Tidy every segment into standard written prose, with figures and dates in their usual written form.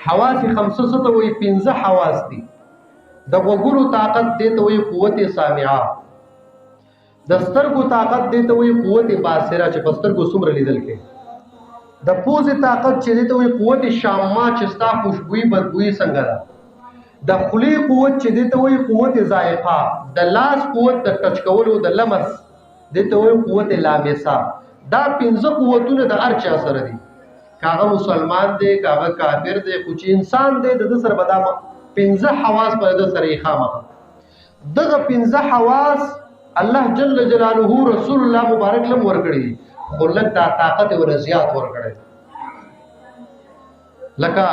حواس خمسه څه ته وایي؟ پنځه حواس دي. د غوږونو طاقت دې ته وایي قوت سامعه، د سترګو طاقت دې ته وایي قوت باصره چې په سترګو څومره لیدل کوي، د پوزې طاقت چې دې ته وایي قوت شامه چې ستا خوشبويي بدبويي څنګه ده، د خولې قوت چې دې ته وایي قوت ذائقه، د لاس قوت د ټچ کولو د لمس دې ته وایي قوت لامسه. دا پنځه قوتونه د هر چا سره دي، کاغه مسلمان دی کاغه کافر دی، خو چې انسان دی د سره به دا پنځه حواس په د سره یې خامخه. دغه پنځه حواس الله جل جلاله رسول الله مبارک لم ورکړي، خو لږ دا طاقت ور زیات ورکړي. لکه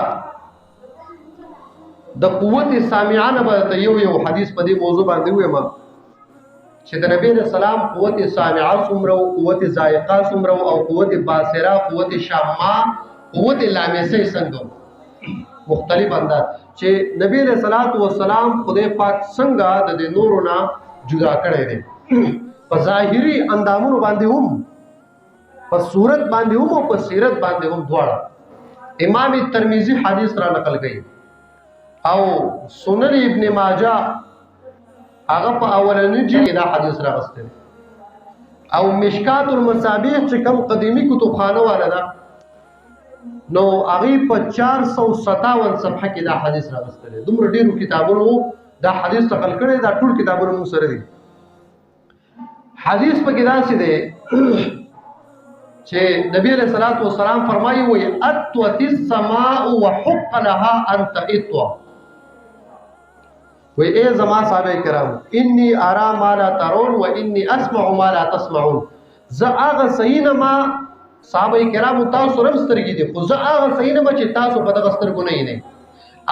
د قوت سامعانه به یو حدیث په دې موضوع باندې وایم چې د نبی رسول الله قوت سامعه څومره او قوت ذائقه څومره او قوت باصره، قوت شامه، قوت لامسه څنګه مختلف انداز چې نبی رسول الله خدای پاک څنګه د نورو نه جدا کړی دی په ظاهري اندامونو باندې هم، په صورت باندې هم او په سیرت باندې هم دواړه. امام ترمذی حدیث را نقل کړي او سنن ابن ماجه هغه په اولنی جلد دا حدیث راغسته او مشکات المصابیح چې کوم قدیمی کتابخانه والا ده نو هغه په 457 صفحه کې دا حدیث راغسته. دومره ډیرو کتابونو دا حدیث نقل کړي، دا ټول کتابونه مو سره دي. حدیث په کې دا څه دی چې نبی علیہ الصلوۃ والسلام فرمایي وي اتوت السماء وحق لها ان تئتوا، وی اے زما صحابه کرام انی ارا ما لا ترون و انی اسمع ما لا تسمعون. ز هغه سینما صحابه کرام تاسو رم سترګې دي، خو ز هغه سینما چې تاسو په دغه سترګو نه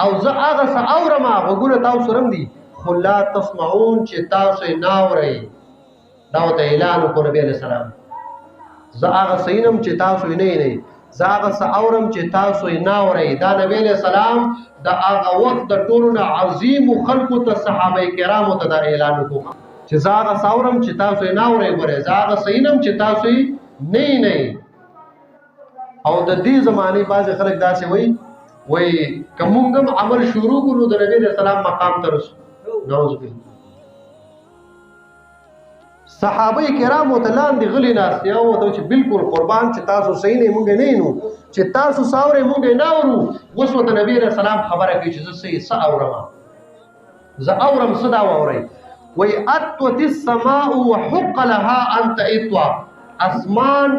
او ز هغه اورما وګوره تاسو رم دي، خو لا تسمعون چې تاسو نه اورئ. دا ته اعلان وکړ نبی علیہ السلام، ز هغه سینم چې تاسو نه زاغه اورم چې تاسو نه اورئ. دا نبی علیہ السلام دا هغه وخت د ټولو عظیم خلقو ته صحابه کرامو ته دا اعلان وکړ چې زاغه اورم چې تاسو نه اورئ، ګوره زاغه سینم چې تاسو نه او د دې زمانه باز خلک داسې وای کومګم عمل شروع کړو د نبی علیہ السلام مقام ته رسو. نعوذ بالله. صحابه کرامو ته لاندې غلي ناستي او ته چې بالکل قربان چې تاسو صحیح نه مونږ نه نو چې تاسو ساورې مونږ نه اورو. اوس وته نبی رسول الله خبره کوي چې زه صحیح اورم، زه اورم صدا اوري. وای اتوت السماء وحق لها ان تئتوا، اسمان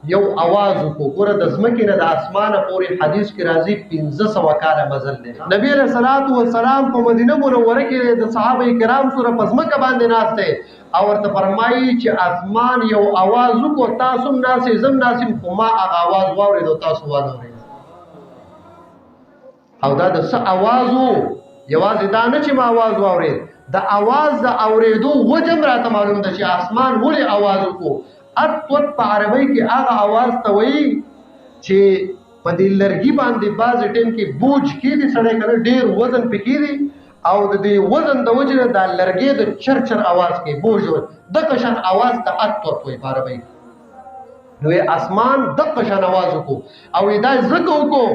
یو आवाज کو ګوره د زمکه نه د اسمانه پورې حدیث کې راځي 1500 کاله مزل دی. نبی رسول الله والسلام په مدینه منوره کې د صحابه کرام سره پزمکه باندې ناشته او ورته فرمایي چې اسمان یو आवाज کو تاسو ناسې زم ناسم خو ما هغه आवाज واورید او تاسو واورید. او دا د څه आवाज وو؟ یوازې دا نه چې ما आवाज واورید، د आवाज د اوریدو وجم راته معلوم ده چې اسمان ولې आवाज وکړو. اتوت په عربی کې هغه आवाज ته وایي چې په دې لرګي باندې باز ټیم کې بوج کې دي سړی کنه ډیر وزن پکې دي او د دې وزن د وجه د لرګي د چرچر आवाज کې بوج د قشن आवाज ته اتوت وایي په عربی. نو اسمان د قشن आवाज وکړو او دا زکه وکړو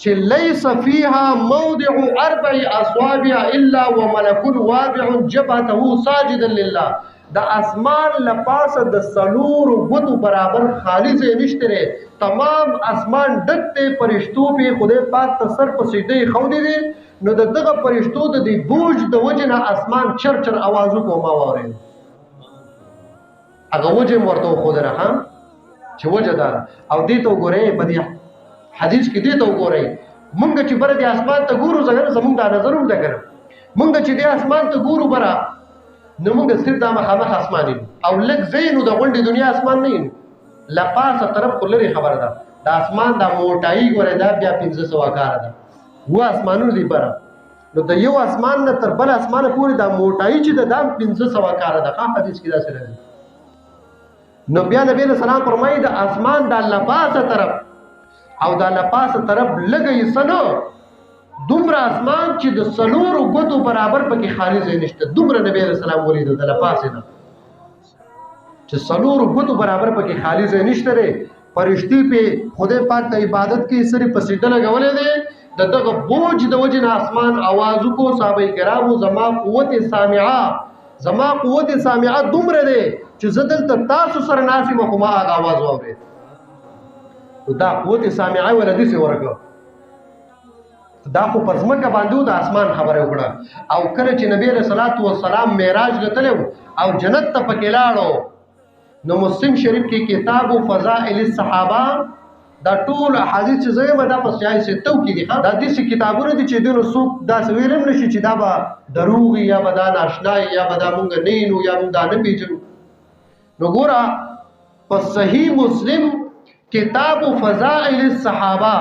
چې ليس فيها موضع 4 اصابع الا وملك واضع جبهته ساجدا لله. د اسمان لپاسه د سلور غدو برابر خالص نشته، تمام اسمان ډکته فرشتو په خدای پاک ته سر په سجده خو دي. نو دغه فرشتو د دې بوج د وجنه اسمان چرچر आवाज کو ما وره هغه وجه ورته خو درخه چې وجه دار او دې ته ګورې په دې حدیث کې دې ته ګورې مونږ چې بر دې اسمان ته ګورو زمونږ د نظر هم دګر مونږ چې دې اسمان ته ګورو برا نو موږ صرف د مخامخ اسمان او لږ زینو د غونډې دنیا اسمان نه یم لپاسه طرف کولري خبر ده د اسمان د موټای ګوره دا بیا 1500 کار ده و اسمانونو دی بره نو د یو اسمان نه تر بل اسمانه پورې د موټای چې د دام 1500 کار ده حدیث کې دا سره ده. نو بیا نبی رسول الله فرمایي د اسمان د لپاسه طرف او د لپاسه طرف لګي سنو دومره اسمان چې د سلور غدو برابر پکې خالص نشته. دومره نبی رسول الله ولید د لپاسه نه چې سلور غدو برابر پکې خالص نشته. فرشتي په خدای پاک ته عبادت کې سره پسیده لګولې دي د دغه بوج د وجې نه اسمان आवाज وکړو صحابه کرامو زما قوت سامعه دومره دی چې زه دلته تاسو سره ناست یم خو ما هغه आवाज واورېد نو دا قوت سامعه ولا داسې ورکړه دا خو په ځمکه باندې د اسمان خبره وکړه او کله چې نبی علیہ الصلوۃ والسلام معراج لتلو او جنت ته پکې لاړو نو مسلم شریف کې کتاب فضائل الصحابه دا ټول احادیث چې زما دا په سیاي ستو کې دي دا داسې کتابونه دي چې دونو څوک دا ویلم نشي چې دا به دروغ یا به دا ناشنا یا به دا مونږ نه نو یا مونږ دا نه پیژنو نو ګوره په صحیح مسلم کتاب فضائل الصحابه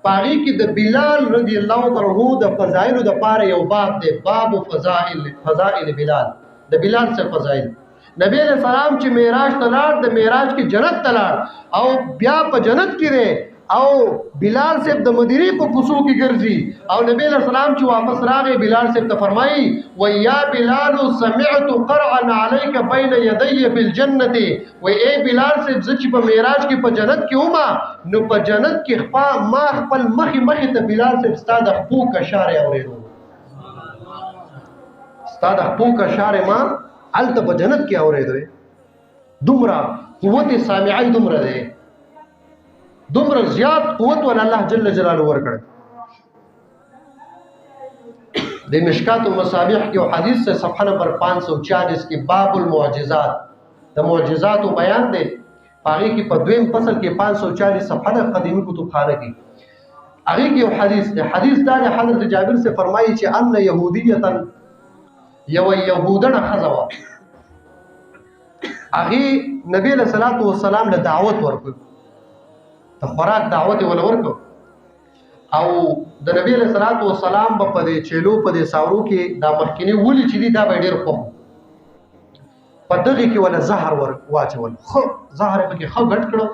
پاغي کې د بلال رضی الله عنه د فضائل د پاره یو باب دی باب فضائل بلال د بلال څخه فضائل نبی علیہ السلام چې معراج ته لاړ د معراج کې جنت ته لاړ او بیا په جنت کې دی او بلال صاحب د مدینه په کوڅو کې ګرځي او نبی علیہ السلام چې واپس راغی بلال صاحب ته فرمایي ويا بلال سمعت قرعا عليك بين يدي في الجنه و اے بلال صاحب چې په معراج کې په جنت کې ومه نو په جنت کې ما خپل مخې ته بلال صاحب ستاد خپو کا اشاره اوریدو ستاد خپو کا اشاره ما الته په جنت کې اوریدو دومره قوت سامعه دومره ده دومره زیات قوت ول الله جل جلاله ورکړ د مشکات المصابیح کې او حدیث سے صفحه نمبر 540 کې باب المعجزات د معجزات او بیان دی پاره کې په دویم فصل کې 540 صفحه د قدیمی کتابخانه کې هغه کې یو حدیث دا حضرت جابر سے فرمایي چې ان يهودیه یو يهودنه خزوا هغه نبی له صلوات و سلام له دعوت ورکړ ته خوراک دعوت ول ورکړ او د نبی له صلوات و سلام په دې چلو په دې ساورو کې دا مخکینی ولي چې دا به ډېر خو په دغه کې ولا زهر واچول خو زهر په کې خو غټ کړو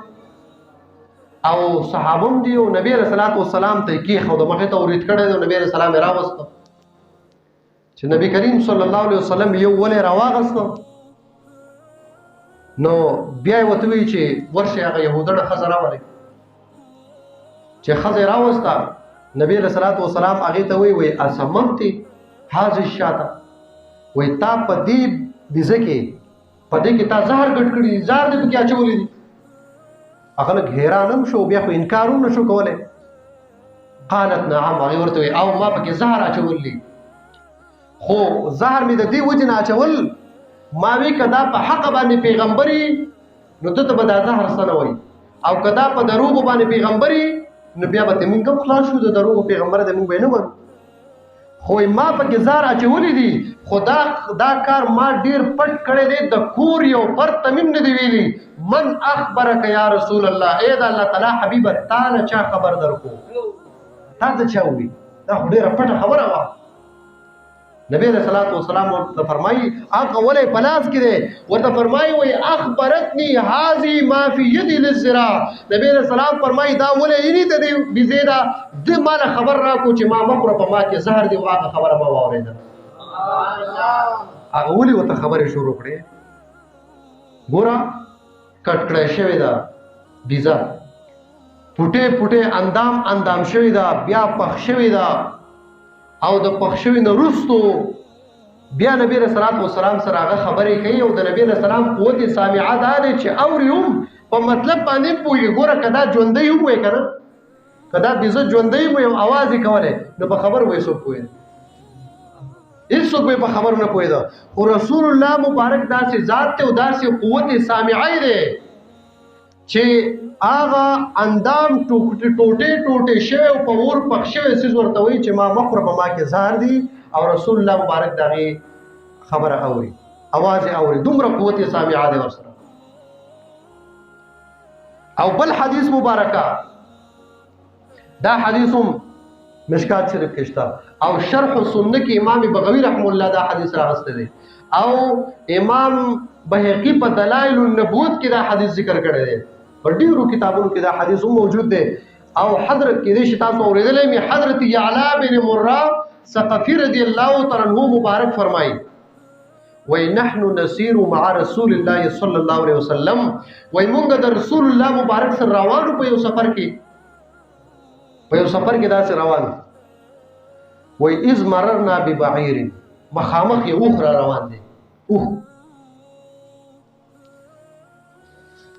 او صحابم دی او نبی له صلوات و سلام ته کې خو د مخه ته ورید کړي او نبی له سلام راوستو چې نبی کریم صلی الله علیه وسلم یو ولې راواغستو نو بیا وته وی چې ورشه هغه يهودانه خزر راولي چې خزر راوستا نبی رسول الله والسلام هغه ته وی اسممتي حاضر شاته وی تا په دې بيزکه په دې کې تا زهر ګټ کړی زهر دې کې اچولې دي هغه غیرانم شو بیا خو انکارونه شو کوله قالت نعم هغه ورته او ما پکې زهر اچولې خو زهر می د دې وجه نه اچول ما وی کدا په حق باندې پیغمبري نو ته به دا زهر سنوي او کدا په دروغ باندې پیغمبري نو بیا به موږ کوم خلاص شو د دروغ پیغمبر د موږ نه ور خو ما په گزار اچولې دي خدا دا کار ما ډیر پټ کړی دی د کور یو پر تمیم نه دی ویلي من اخبرک یا رسول الله اے دا الله تعالی حبیب تعالی چا خبر درکو تا ته چا وی دا ډیر پټ خبره وا نبی رسول الله والسلام ورته فرمایي هغه ولې پلاس کړي ورته فرمایي وای اخبرتني هذه ما في يدي للزراع نبی رسول الله فرمایي دا ولې یې ته دی بزیدا د مال خبر را کو چې ما مخره په ما کې زهر دی واغه خبره ما واورېده هغه ولې وته خبره شروع کړي ګوره کټکړې شوی دا بيزا پټه اندام شوی دا بیا پخ شوی دا او د پخښوي نه وروستو بیا نبی رسول الله والسلام سره هغه خبرې کوي او د نبی رسول الله قوت سامعه ده چې اوريوم په مطلب باندې پوي ګوره کدا ژوندۍ هم وای کنه کدا بيزه ژوندۍ وي او आवाज کوله نو په خبر وای سو پوي هیڅوک به په خبر نه پوي دا او رسول الله مبارک داسې ذات ته او داسې قوت سامعه ده چې آغا اندام ټوټه شوی او په ور پخ شوی سیز ورته وی چې ما مخره په ما کې زهر دي او رسول الله مبارک دغه خبره اوري आवाज اوري دومره قوت سامعه ده ورسره او بل حدیث مبارکه دا حدیثم مشکات شریف کې شته او شرح السنه کې امام بغوی رحم الله دا حدیث راغسته دي او امام بهقی په دلائل النبوت کې دا حدیث ذکر کړی دی په ډیرو کتابونو کې دا حدیث موجود دی او حضرت کې دې شتا سو اوریدلې می حضرت یعلا بن مرہ ثقفی رضی الله تعالی عنہ مبارک فرمایي وای نحن نسير مع رسول الله صلی الله علیه وسلم وای مونږ د رسول الله مبارک سره روانو په یو سفر کې په یو سفر کې داسې روان وای اذ مررنا ببعیر مخامخ یو اوښ را روان دی اوښ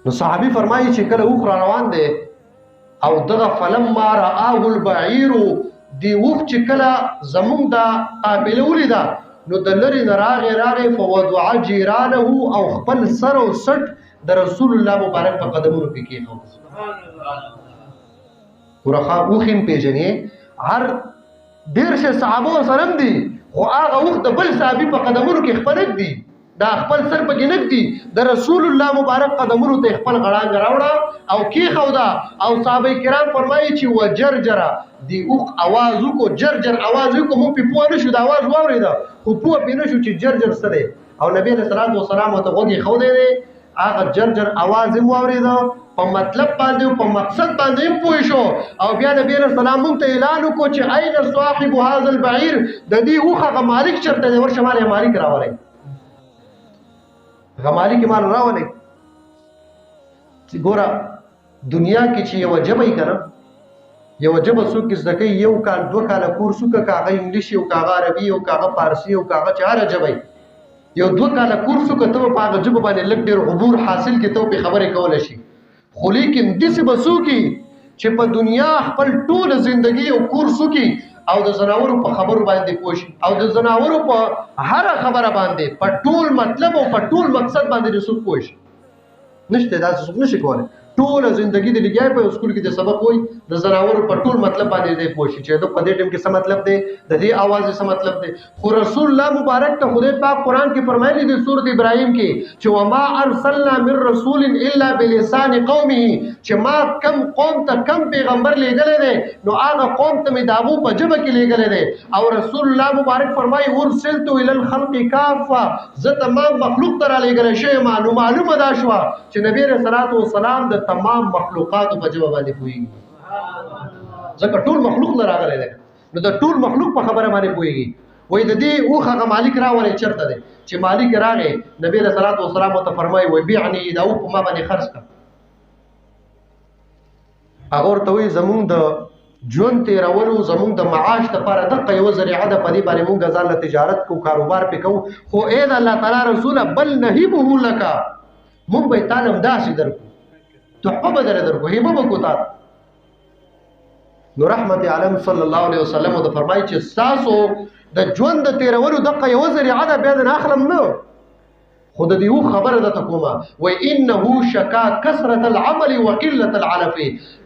نو صحابي فرمایي چې کله اوښ را روان دی او دغه فلما رآه البعیر دی اوښ چې کله زمونږ دا قافله ولیده نو د لرې نه راغی فوضع جیرانه او خپل سر او سټ د رسول الله مبارک په قدمونو کې کېښود ورخه اوښ پیژنې هر ډېر شه صحابه سره دي خو هغه اوښ د بل صحابي په قدمونو کې خپل دي دا خپل سر په کې نګدي د رسول الله مبارک قدمونو ته خپل غړانګ راوړه او کېښوده او صحابه کرام فرمایي چې وجرجره دی اوښ आवाज وکړو جرجر आवाज وکړو مو په پوه نشو د आवाज واورید خو پوه پې نشو چې جرجر څه دی او نبی علیه الصلاۃ والسلام ته غوږ یې ښودی دی هغه جرجر आवाज یې واورید په مطلب باندې په مقصد باندې پوه شو او بیا نبی علیه السلام موږ ته اعلان وکړو چې اين صاحب هذا البعير د دې اوښ هغه مالک چېرته دی ورشه مال یې مالک راولئ هغه مالک مال راولئ چې ګوره دنیا کې چې یوه ژبه یې که نه یو ژبه څوک زده کوي یو کال دوه کاله کورس وکړه که هغه انګلیش او که هغه عربي او که هغه فارسي او که هغه چې هره ژبه یو دوه کاله کورس وکړه ته به په هغه ژبه باندې لږ ډېر عبور حاصل کړي ته پرې خبرې کولی شي خو لیکن داسې به څوک چې په دنیا خپل ټوله زندګي او کورس وکړي او د ځناورو په خبرو باندې پوه شي او د ځناورو په هره خبره باندې په ټول مطلب او په ټول مقصد باندې څوک پوه شي نشته داسې څوک نشي کولی ټول زندگی د لګیای په سکول کې د سبق وای د زناورو په ټول مطلب باندې دی پوښي چې د په دې ټیم کې څه مطلب دی د دې आवाज څه مطلب دی خو رسول الله مبارک ته خدای پاک قران کې فرمایلی دی سورۃ ابراهیم کې چې وما ارسلنا من رسول الا بلسان قومه چې ما کم قوم ته کم پیغمبر لېږلی دی نو هغه قوم ته مې د هغو په ژبه کې لېږلی دی او رسول الله مبارک فرمایي ارسلت الى الخلق کافه زه تمام مخلوق ته رالېږلی شوی ما نو معلومه دا شوه چې نبی علیه الصلاۃ والسلام د تمام مخلوقاتو په ژبه باندې پوهېږي ځکه ټول مخلوق نه راغلی دی نو د ټول مخلوق په خبره باندې پوهېږي وایي د دې اوښ هغه مالک راولی چېرته دی چې مالک راغی نبي علیه صلات وسلام ورته فرمایي وایي بیعني دا اوښ په ما باندې خرڅ کړه هغه ورته وایي زمونږ د ژوند تېرولو زمونږ د معاش دپاره دقه یوه ذریعه ده په دې باندې مونږ ځان له تجارت کوو کاروبار پې کوو خو ای د الله تعالی رسوله بل نهیبه لکه مونږ به یې تا نه همداسې درکړو تحفه به درکو هیبه به کو تا نو رحمت عالم صلی الله علیه وسلم د فرمایي چې ستاسو د ژوند د تېرولو دقه یوه ذریعه ده بیا د نه اخلم نه خو د دې اوښ خبره درته کومه وایي انه شکا کثرة العمل وقلة العلف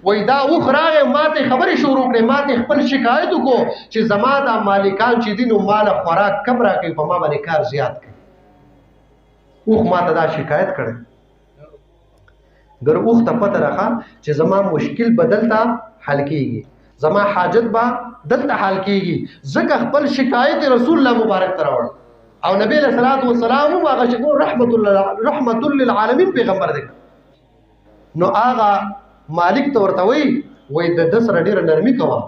وایي دا اوښ راغی ما ته خبرې شروع کړې ما ته خپل شکایت وکړو چې زما دا مالکان چې دي نو ماله خوراک کم راکوي په ما باندې کار زیات کوي اوښ ما ته دا شکایت کړی ګر اوښ ته پته راخه چې زما مشکل به دلته حل کېږي زما حاجت به دلته حل کېږي ځکه خپل شکایت رسول الله مبارک ته راوړ او نبی علیه صلات وسلام هم هغه چې رحمت للعالمین پیغمبر دی نو هغه مالک ته ورته وایي د ده سره ډېره نرمي کوه